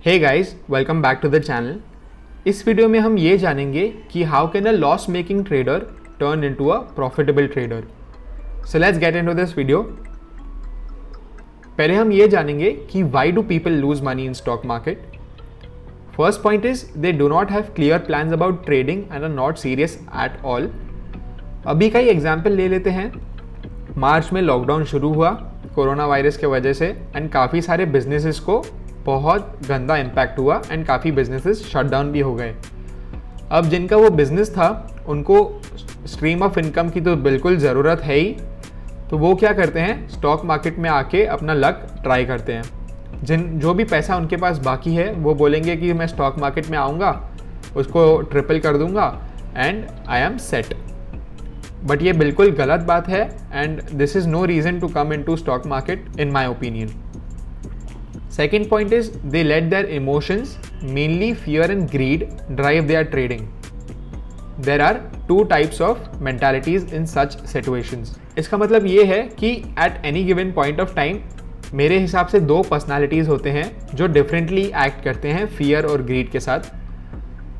Hey guys, welcome back to the channel. इस video में हम ये जानेंगे कि how can a loss making trader turn into a profitable trader. So let's get into this video. पहले हम ये जानेंगे कि why do people lose money in stock market. First point is they do not have clear plans about trading and are not serious at all. अभी का ही example ले लेते हैं। मार्च में लॉकडाउन शुरू हुआ कोरोना वायरस के वजह से एंड काफ़ी सारे बिजनेसेस को बहुत गंदा इम्पैक्ट हुआ एंड काफ़ी बिजनेसेस शट डाउन भी हो गए। अब जिनका वो बिज़नेस था उनको स्ट्रीम ऑफ इनकम की तो बिल्कुल ज़रूरत है ही, तो वो क्या करते हैं, स्टॉक मार्केट में आके अपना लक ट्राई करते हैं। जो भी पैसा उनके पास बाकी है वो बोलेंगे कि मैं स्टॉक मार्केट में आऊँगा, उसको ट्रिपल कर दूँगा and I am set. But ये बिल्कुल गलत बात है and this is no reason to come in to stock market in my opinion. Second point is they let their emotions, mainly fear and greed, drive their trading. There are two types of mentalities in such situations. इसका मतलब ये है कि at any given point of time मेरे हिसाब से दो personalities होते हैं जो डिफरेंटली एक्ट करते हैं फियर और ग्रीड के साथ।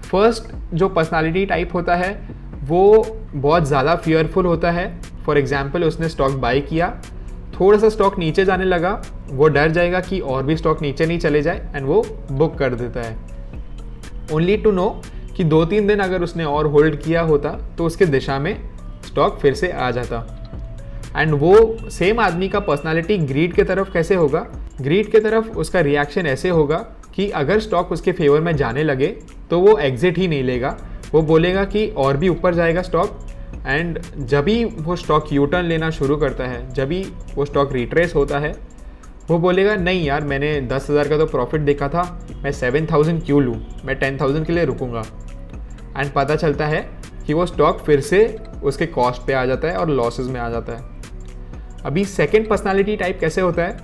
फर्स्ट जो पर्सनालिटी टाइप होता है वो बहुत ज़्यादा फियरफुल होता है। फॉर एग्जाम्पल उसने स्टॉक बाई किया, थोड़ा सा स्टॉक नीचे जाने लगा, वो डर जाएगा कि और भी स्टॉक नीचे नहीं चले जाए एंड वो बुक कर देता है, ओनली टू नो कि 2-3 दिन अगर उसने और होल्ड किया होता तो उसके दिशा में स्टॉक फिर से आ जाता। एंड वो सेम आदमी का पर्सनालिटी ग्रीड के तरफ कैसे होगा, ग्रीड के तरफ उसका रिएक्शन ऐसे होगा कि अगर स्टॉक उसके फेवर में जाने लगे तो वो एग्जिट ही नहीं लेगा, वो बोलेगा कि और भी ऊपर जाएगा स्टॉक। एंड जब भी वो स्टॉक यू टर्न लेना शुरू करता है, जब भी वो स्टॉक रिट्रेस होता है, वो बोलेगा नहीं यार, मैंने 10,000 का तो प्रॉफिट देखा था, मैं 7,000 क्यों लूँ, मैं 10,000 के लिए रुकूंगा। एंड पता चलता है कि वो स्टॉक फिर से उसके कॉस्ट पे आ जाता है और लॉसेस में आ जाता है। अभी सेकंड पर्सनालिटी टाइप कैसे होता है,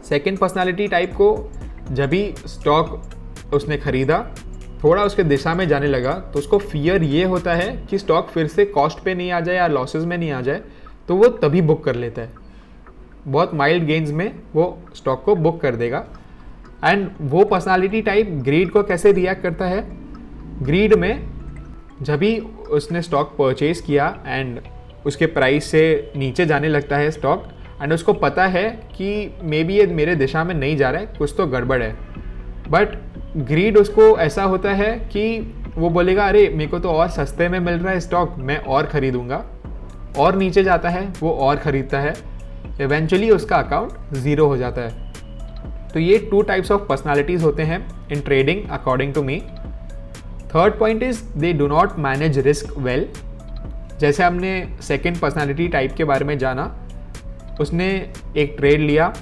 सेकंड पर्सनालिटी टाइप को जब भी स्टॉक उसने खरीदा, थोड़ा उसके दिशा में जाने लगा तो उसको फियर ये होता है कि स्टॉक फिर से कॉस्ट पे नहीं आ जाए या लॉसेस में नहीं आ जाए, तो वो तभी बुक कर लेता है। बहुत माइल्ड गेन्स में वो स्टॉक को बुक कर देगा। एंड वो पर्सनालिटी टाइप ग्रीड को कैसे रिएक्ट करता है, ग्रीड में जब भी उसने स्टॉक परचेज किया एंड उसके प्राइस से नीचे जाने लगता है स्टॉक एंड उसको पता है कि मे बी ये मेरे दिशा में नहीं जा रहा है, कुछ तो गड़बड़ है, बट ग्रीड उसको ऐसा होता है कि वो बोलेगा अरे मेरे को तो और सस्ते में मिल रहा है स्टॉक, मैं और ख़रीदूँगा, और नीचे जाता है वो और ख़रीदता है, इवेंचुअली उसका अकाउंट ज़ीरो हो जाता है। तो ये 2 टाइप्स ऑफ पर्सनालिटीज़ होते हैं in trading according to me. Third point is they do not manage risk well. जैसे हमने सेकेंड पर्सनालिटी टाइप के बारे में जाना, उसने एक ट्रेड लिया,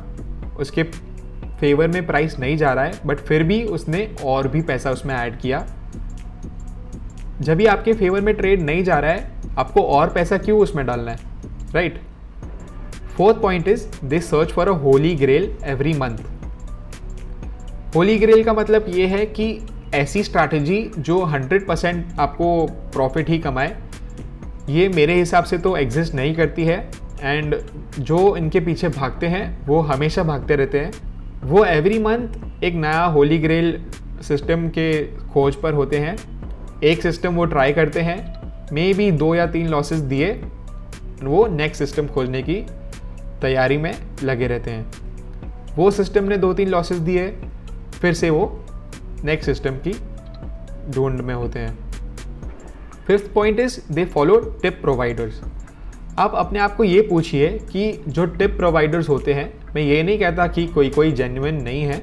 उसके फेवर में प्राइस नहीं जा रहा है बट फिर भी उसने और भी पैसा उसमें ऐड किया। जब भी आपके फेवर में ट्रेड नहीं जा रहा है, आपको और पैसा क्यों उसमें डालना है, right. Fourth point is they search for a holy grail every month. Holy grail का मतलब ये है कि ऐसी स्ट्रैटेजी जो 100% आपको प्रॉफिट ही कमाए, ये मेरे हिसाब से तो एग्जिस्ट नहीं करती है। एंड जो इनके पीछे भागते हैं वो हमेशा भागते रहते हैं, वो एवरी मंथ एक नया होली ग्रेल सिस्टम के खोज पर होते हैं। एक सिस्टम वो ट्राई करते हैं, मे बी 2 या 3 लॉसेस दिए, वो नेक्स्ट सिस्टम खोजने की तैयारी में लगे रहते हैं। वो सिस्टम ने 2-3 लॉसेस दिए, फिर से वो नेक्स्ट सिस्टम की ढूंढ में होते हैं। Fifth point is they follow tip providers. आप अपने आप को ये पूछिए कि जो टिप प्रोवाइडर्स होते हैं, मैं ये नहीं कहता कि कोई जेन्युइन नहीं है,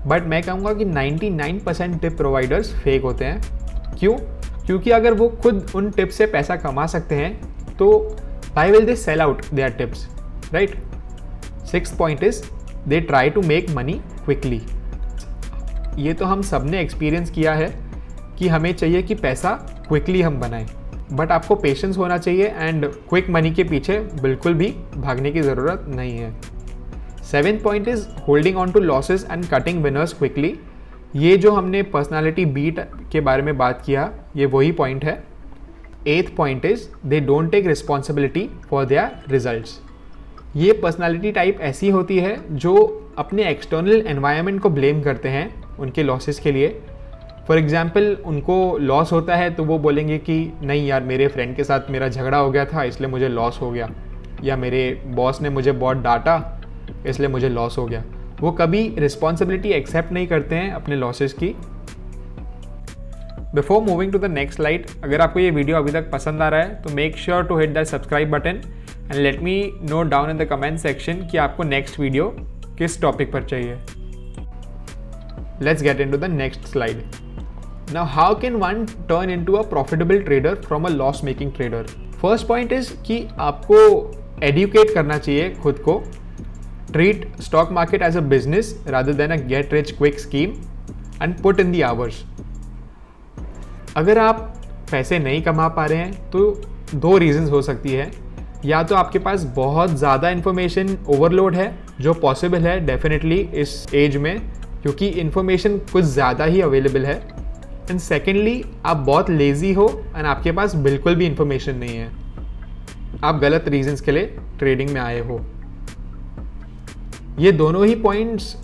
बट मैं कहूँगा कि 99% टिप प्रोवाइडर्स फेक होते हैं। क्यों? क्योंकि अगर वो खुद उन टिप्स से पैसा कमा सकते हैं तो why will they sell out their tips, right. Sixth point is they try to make money quickly. ये तो हम सब ने एक्सपीरियंस किया है कि हमें चाहिए कि पैसा क्विकली हम बनाएं, बट आपको पेशेंस होना चाहिए एंड क्विक मनी के पीछे बिल्कुल भी भागने की ज़रूरत नहीं है। Seventh point is holding on to losses and cutting winners quickly. ये जो हमने पर्सनालिटी बीट के बारे में बात किया, ये वही पॉइंट है। Eighth point is they don't take responsibility for their results. ये पर्सनालिटी टाइप ऐसी होती है जो अपने एक्सटर्नल एनवायरनमेंट को ब्लेम करते हैं उनके लॉसेस के लिए। फॉर एग्ज़ाम्पल उनको लॉस होता है तो वो बोलेंगे कि नहीं यार, मेरे फ्रेंड के साथ मेरा झगड़ा हो गया था इसलिए मुझे लॉस हो गया, या मेरे बॉस ने मुझे बहुत डांटा इसलिए मुझे लॉस हो गया। वो कभी रिस्पॉन्सिबिलिटी एक्सेप्ट नहीं करते हैं अपने लॉसेस की। Before moving to the next slide, अगर आपको ये वीडियो अभी तक पसंद आ रहा है तो make sure to hit that subscribe button and let me know down in the comment section कि आपको नेक्स्ट वीडियो किस टॉपिक पर चाहिए। Let's get into the next slide. Now how can one turn into a profitable trader from a loss making trader? First point is कि आपको educate करना चाहिए खुद को। Treat stock market as a business rather than a get rich quick scheme and put in the hours. अगर आप पैसे नहीं कमा पा रहे हैं तो दो रीजंस हो सकती है। या तो आपके पास बहुत ज़्यादा इन्फॉर्मेशन ओवरलोड है, जो पॉसिबल है डेफिनेटली इस एज में, क्योंकि इन्फॉर्मेशन कुछ ज़्यादा ही अवेलेबल है। एंड सेकेंडली, आप बहुत लेज़ी हो एंड आपके पास बिल्कुल भी इन्फॉर्मेशन नहीं है, आप गलत रीजंस के लिए ट्रेडिंग में आए हो। ये दोनों ही पॉइंट्स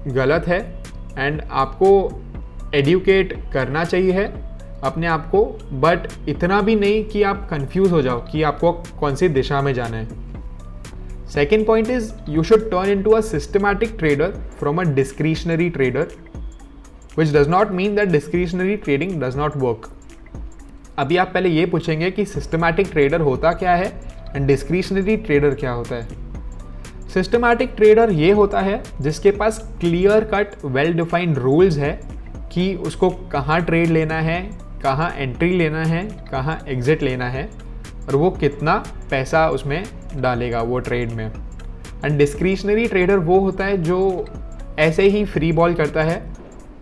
गलत है एंड आपको एडुकेट करना चाहिए है अपने आप को, बट इतना भी नहीं कि आप कंफ्यूज हो जाओ कि आपको कौन सी दिशा में जाना है। Second point is you should turn into a systematic trader from a discretionary trader, which does not mean that discretionary trading does not work. अभी आप पहले ये पूछेंगे कि सिस्टमैटिक ट्रेडर होता क्या है एंड डिस्क्रिशनरी ट्रेडर क्या होता है। सिस्टमैटिक ट्रेडर ये होता है जिसके पास clear cut well defined rules है कि उसको कहाँ ट्रेड लेना है, कहाँ एंट्री लेना है, कहाँ एग्जिट लेना है, और वो कितना पैसा उसमें डालेगा वो ट्रेड में। एंड डिस्क्रिशनरी ट्रेडर वो होता है जो ऐसे ही फ्री बॉल करता है।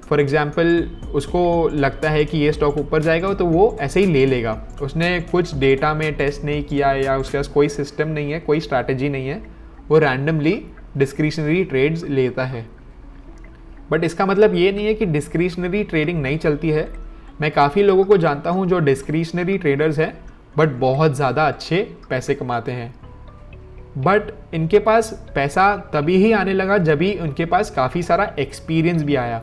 फॉर एग्जांपल उसको लगता है कि ये स्टॉक ऊपर जाएगा तो वो ऐसे ही ले लेगा, उसने कुछ डेटा में टेस्ट नहीं किया या उसके पास कोई सिस्टम नहीं है, कोई स्ट्रैटेजी नहीं है, वो रैंडमली डिस्क्रिशनरी ट्रेड्स लेता है। बट इसका मतलब ये नहीं है कि डिस्क्रिशनरी ट्रेडिंग नहीं चलती है। मैं काफ़ी लोगों को जानता हूँ जो डिस्क्रिशनरी ट्रेडर्स हैं बट बहुत ज़्यादा अच्छे पैसे कमाते हैं। बट इनके पास पैसा तभी ही आने लगा जब ही उनके पास काफ़ी सारा एक्सपीरियंस भी आया।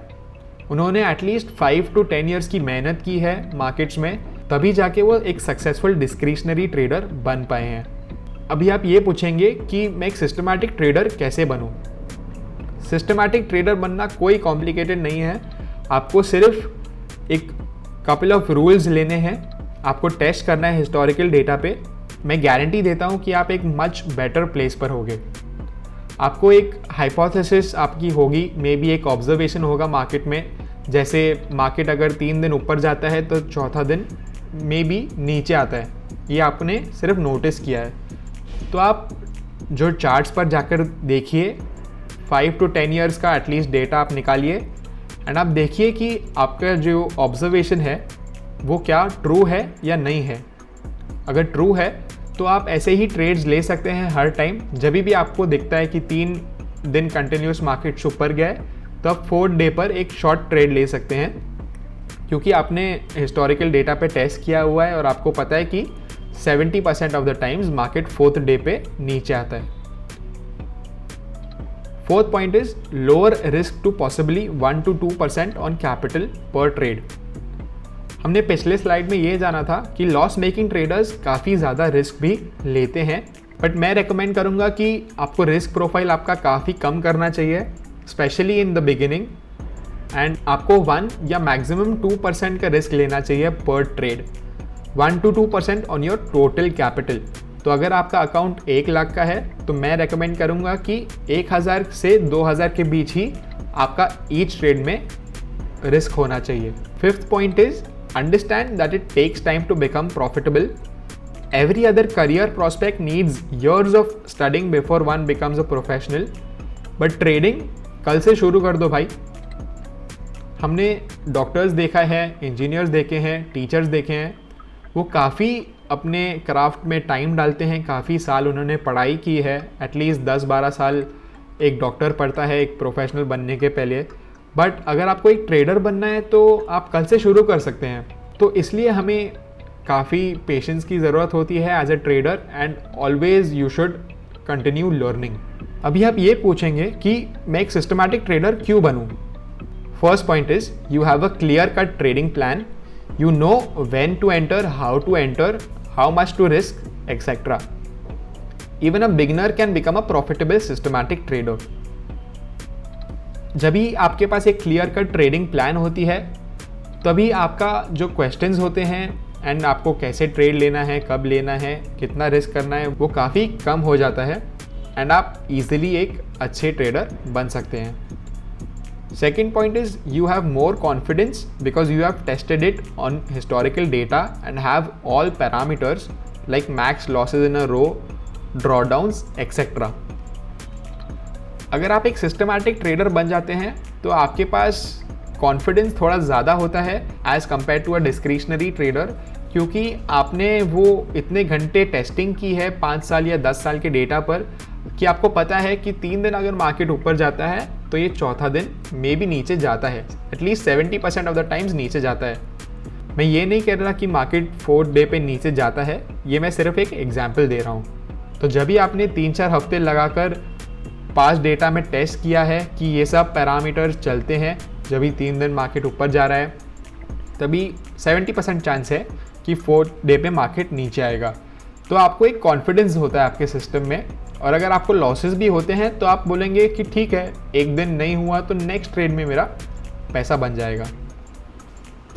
उन्होंने एटलीस्ट 5 to 10 ईयर्स की मेहनत की है मार्केट्स में, तभी जाके वो एक सक्सेसफुल डिस्क्रिशनरी ट्रेडर बन पाए हैं। अभी आप ये पूछेंगे कि मैं एक सिस्टमैटिक ट्रेडर कैसे बनूं? सिस्टमैटिक ट्रेडर बनना कोई कॉम्प्लिकेटेड नहीं है। आपको सिर्फ एक कपल ऑफ रूल्स लेने हैं, आपको टेस्ट करना है हिस्टोरिकल डेटा पे। मैं गारंटी देता हूँ कि आप एक मच बेटर प्लेस पर होगे। आपको एक हाइपोथेसिस आपकी होगी, मे बी एक ऑब्जर्वेशन होगा मार्केट में, जैसे मार्केट अगर 3 दिन ऊपर जाता है तो चौथा दिन मे बी नीचे आता है, ये आपने सिर्फ नोटिस किया है। तो आप जो चार्ट्स पर जाकर देखिए, 5 to 10 ईयर्स का एटलीस्ट डेटा आप निकालिए एंड आप देखिए कि आपका जो ऑब्जर्वेशन है वो क्या ट्रू है या नहीं है। अगर ट्रू है तो आप ऐसे ही ट्रेड्स ले सकते हैं हर टाइम। जब भी आपको दिखता है कि 3 दिन कंटिन्यूस मार्केट ऊपर गया है तो आप 4th डे पर एक शॉर्ट ट्रेड ले सकते हैं, क्योंकि आपने हिस्टोरिकल डेटा पे टेस्ट किया हुआ है और आपको पता है कि 70% of the times market 4th day पे नीचे आता है। Fourth point is lower risk to possibly 1 to 2% on capital पर ट्रेड। हमने पिछले स्लाइड में ये जाना था कि लॉस मेकिंग ट्रेडर्स काफ़ी ज़्यादा रिस्क भी लेते हैं, बट मैं रेकमेंड करूँगा कि आपको रिस्क प्रोफाइल आपका काफ़ी कम करना चाहिए, specially in the beginning, and आपको 1 या मैक्सिमम 2% का रिस्क लेना चाहिए पर trade, 1 to 2% on your total capital. तो अगर आपका अकाउंट 1 लाख का है तो मैं रेकमेंड करूँगा कि 1000 से 2000 के बीच ही आपका ईच ट्रेड में रिस्क होना चाहिए। Fifth point is understand that it takes time to become profitable. Every other career prospect needs years of studying before one becomes a professional, but trading कल से शुरू कर दो भाई। हमने डॉक्टर्स देखा है, इंजीनियर्स देखे हैं, टीचर्स देखे हैं, वो काफ़ी अपने क्राफ्ट में टाइम डालते हैं, काफ़ी साल उन्होंने पढ़ाई की है, एटलीस्ट 10-12 साल एक डॉक्टर पढ़ता है एक प्रोफेशनल बनने के पहले। बट अगर आपको एक ट्रेडर बनना है तो आप कल से शुरू कर सकते हैं। तो इसलिए हमें काफ़ी पेशेंस की ज़रूरत होती है as a trader, and always you should continue learning. अभी आप ये पूछेंगे कि मैं एक सिस्टमैटिक ट्रेडर क्यों बनूं? First point is you have a clear-cut trading plan. You know when to enter, how much to risk, etc. Even a beginner can become a profitable systematic trader. जब भी आपके पास एक क्लियर कट ट्रेडिंग प्लान होती है तभी आपका जो questions होते हैं एंड आपको कैसे ट्रेड लेना है, कब लेना है, कितना रिस्क करना है, वो काफ़ी कम हो जाता है एंड आप इजीली एक अच्छे ट्रेडर बन सकते हैं. Second point is you have more confidence because you have tested it on historical data and have all parameters like max losses in a row, drawdowns, etc. अगर आप एक सिस्टमैटिक ट्रेडर बन जाते हैं तो आपके पास कॉन्फिडेंस थोड़ा ज़्यादा होता है as compare to a discretionary trader, क्योंकि आपने वो इतने घंटे टेस्टिंग की है 5 साल या 10 साल के डेटा पर कि आपको पता है कि 3 दिन अगर मार्केट ऊपर जाता है तो ये चौथा दिन मे भी नीचे जाता है, एटलीस्ट 70% ऑफ द टाइम्स नीचे जाता है. मैं ये नहीं कह रहा कि मार्केट 4th डे पे नीचे जाता है, ये मैं सिर्फ एक एग्जाम्पल दे रहा हूँ. तो जब भी आपने 3-4 हफ्ते लगाकर पास्ट डेटा में टेस्ट किया है कि ये सब पैरामीटर्स चलते हैं, जब भी 3 दिन मार्केट ऊपर जा रहा है तभी 70% चांस है कि 4th डे पे मार्केट नीचे आएगा. तो आपको एक कॉन्फिडेंस होता है आपके सिस्टम में, और अगर आपको लॉसेस भी होते हैं तो आप बोलेंगे कि ठीक है, एक दिन नहीं हुआ तो नेक्स्ट ट्रेड में मेरा पैसा बन जाएगा.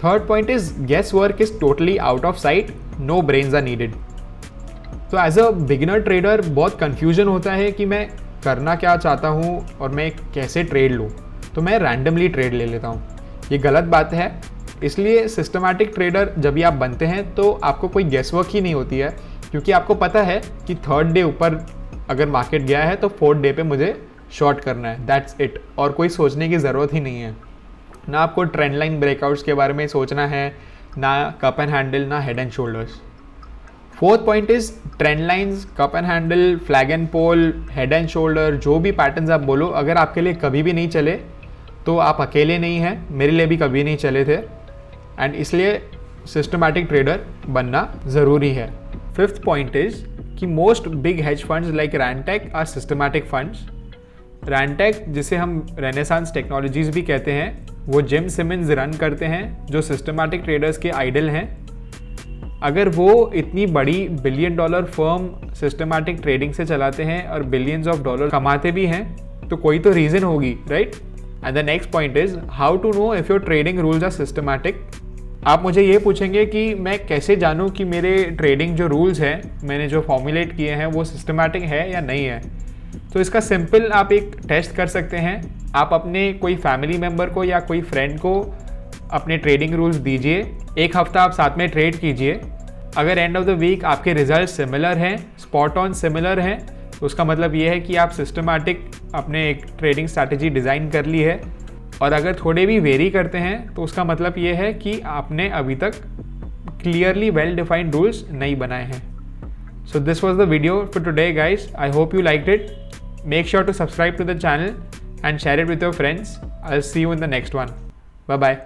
Third point is guess work is totally out of sight, no brains are needed. तो एज अ बिगिनर ट्रेडर बहुत कन्फ्यूजन होता है कि मैं करना क्या चाहता हूँ और मैं कैसे ट्रेड लूँ, तो मैं रैंडमली ट्रेड ले लेता हूँ. ये गलत बात है. इसलिए सिस्टमैटिक ट्रेडर जब भी आप बनते हैं तो आपको कोई गेस वर्क ही नहीं होती है, क्योंकि आपको पता है कि 3rd डे ऊपर अगर मार्केट गया है तो 4th डे पे मुझे शॉर्ट करना है, दैट्स इट. और कोई सोचने की ज़रूरत ही नहीं है. ना आपको ट्रेंड लाइन ब्रेकआउट्स के बारे में सोचना है, ना कप एंड हैंडल, ना head and shoulders. Fourth point is trend lines, cup and handle, flag and pole, head and shoulder, जो भी पैटर्न्स आप बोलो, अगर आपके लिए कभी भी नहीं चले तो आप अकेले नहीं हैं. मेरे लिए भी कभी नहीं चले थे एंड इसलिए सिस्टमैटिक ट्रेडर बनना ज़रूरी है. फिफ्थ पॉइंट इज कि most big hedge funds like Rentec are systematic funds. Rentec, जिसे हम रेनेसांस टेक्नोलॉजीज भी कहते हैं, वो जिम सिमन्स रन करते हैं जो सिस्टमैटिक ट्रेडर्स के आइडल हैं. अगर वो इतनी बड़ी $1 बिलियन फर्म सिस्टमैटिक ट्रेडिंग से चलाते हैं और बिलियंस ऑफ डॉलर कमाते भी हैं तो कोई तो रीज़न होगी, right? And the next point is how to know if your trading rules are systematic. आप मुझे ये पूछेंगे कि मैं कैसे जानूं कि मेरे ट्रेडिंग जो रूल्स हैं, मैंने जो फॉर्मुलेट किए हैं, वो सिस्टमैटिक है या नहीं है. तो इसका सिंपल आप एक टेस्ट कर सकते हैं. आप अपने कोई फैमिली मेम्बर को या कोई फ्रेंड को अपने ट्रेडिंग रूल्स दीजिए, 1 हफ्ता आप साथ में ट्रेड कीजिए. अगर एंड ऑफ द वीक आपके रिजल्ट सिमिलर हैं, स्पॉट ऑन सिमिलर हैं, तो उसका मतलब ये है कि आप सिस्टमैटिक अपने एक ट्रेडिंग स्ट्रैटेजी डिज़ाइन कर ली है. और अगर थोड़े भी वेरी करते हैं तो उसका मतलब ये है कि आपने अभी तक क्लियरली वेल डिफाइंड रूल्स नहीं बनाए हैं. So this was the video for today guys. I hope you liked it. Make sure to subscribe to the channel and share it with your friends. I'll see you in the next one. Bye bye.